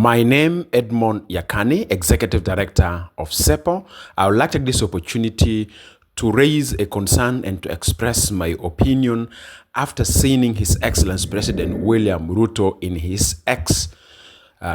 My name Edmond Yakani, Executive Director of SEPO. I would like to take this opportunity to raise a concern and to express my opinion after seeing His Excellency President William Ruto in his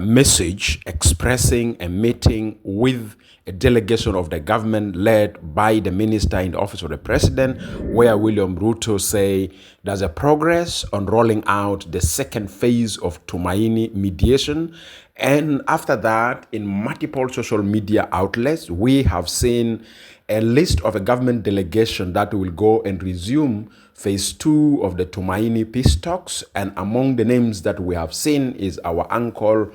message expressing a meeting with a delegation of the government led by the minister in the office of the president, where William Ruto say there's a progress on rolling out the second phase of Tumaini mediation. And after that, in multiple social media outlets, we have seen a list of a government delegation that will go and resume phase 2 of the Tumaini peace talks. And among the names that we have seen is our uncle,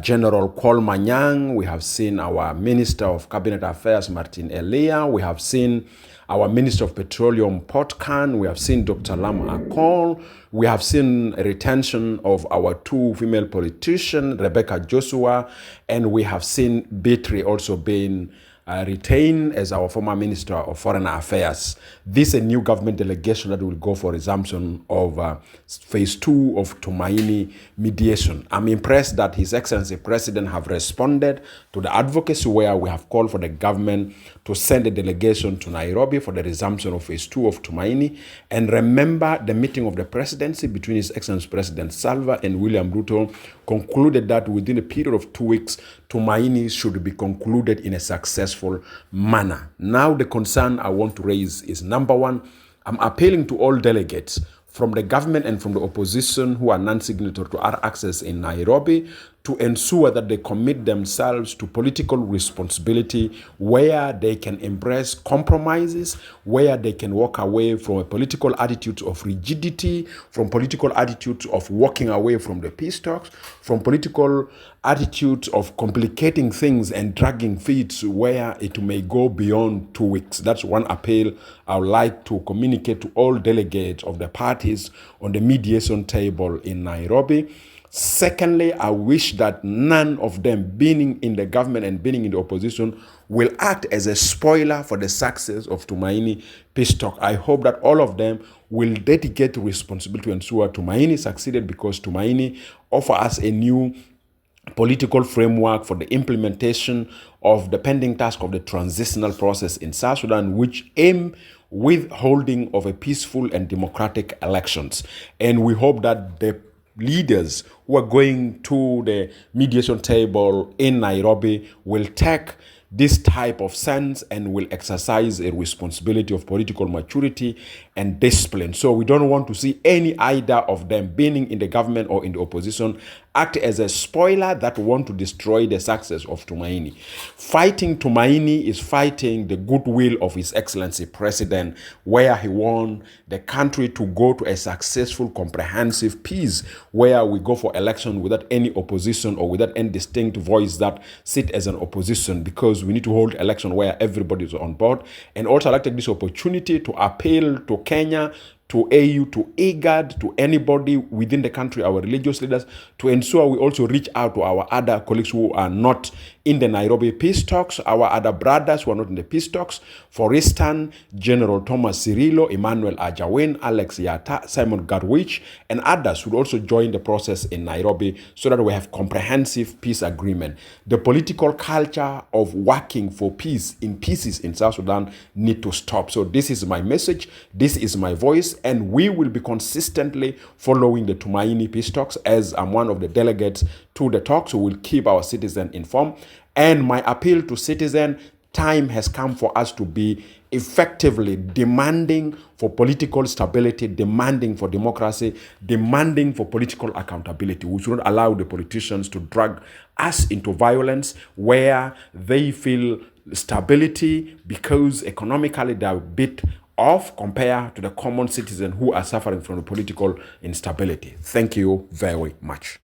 General Kuol Manyang. We have seen our Minister of Cabinet Affairs, Martin Elia. We have seen our Minister of Petroleum, Potkan. We have seen Dr. Lam Akol. We have seen a retention of our 2 female politicians, Rebecca Joshua, and we have seen Bitri also being retained as our former Minister of Foreign Affairs. This is a new government delegation that will go for resumption of phase 2 of Tumaini mediation. I'm impressed that His Excellency President have responded to the advocacy where we have called for the government to send a delegation to Nairobi for the resumption of phase 2 of Tumaini. And remember, the meeting of the presidency between His Excellency President Salva and William Ruto concluded that within a period of 2 weeks, Tumaini should be concluded in a successful manner. Now, the concern I want to raise is, number one, I'm appealing to all delegates from the government and from the opposition who are non-signatory to our access in Nairobi to ensure that they commit themselves to political responsibility where they can embrace compromises, where they can walk away from a political attitude of rigidity, from political attitudes of walking away from the peace talks, from political attitudes of complicating things and dragging feet where it may go beyond 2 weeks. That's one appeal I would like to communicate to all delegates of the parties on the mediation table in Nairobi. Secondly, I wish that none of them, being in the government and being in the opposition, will act as a spoiler for the success of Tumaini peace talk. I hope that all of them will dedicate responsibility to ensure Tumaini succeeded, because Tumaini offer us a new political framework for the implementation of the pending task of the transitional process in South Sudan, which aim with holding of a peaceful and democratic elections. And we hope that the leaders who are going to the mediation table in Nairobi will take this type of sense and will exercise a responsibility of political maturity and discipline. So we don't want to see any either of them, being in the government or in the opposition, act as a spoiler that want to destroy the success of Tumaini. Fighting Tumaini is fighting the goodwill of His Excellency President, where he want the country to go to a successful, comprehensive peace, where we go for election without any opposition or without any distinct voice that sit as an opposition, because we need to hold election where everybody is on board. And also I'd like to take this opportunity to appeal to Kenya, to AU, to IGAD, to anybody within the country, our religious leaders, to ensure we also reach out to our other colleagues who are not in the Nairobi peace talks, our other brothers who are not in the peace talks. For instance, General Thomas Cirillo, Emmanuel Ajawin, Alex Yata, Simon Garwich, and others would also join the process in Nairobi so that we have comprehensive peace agreement. The political culture of working for peace in pieces in South Sudan need to stop. So this is my message, this is my voice, and we will be consistently following the Tumaini peace talks. As I'm one of the delegates to the talks, we will keep our citizens informed. And my appeal to citizens, time has come for us to be effectively demanding for political stability, demanding for democracy, demanding for political accountability. We should not allow the politicians to drag us into violence where they feel stability because economically they are a bit off compared to the common citizen who are suffering from the political instability. Thank you very much.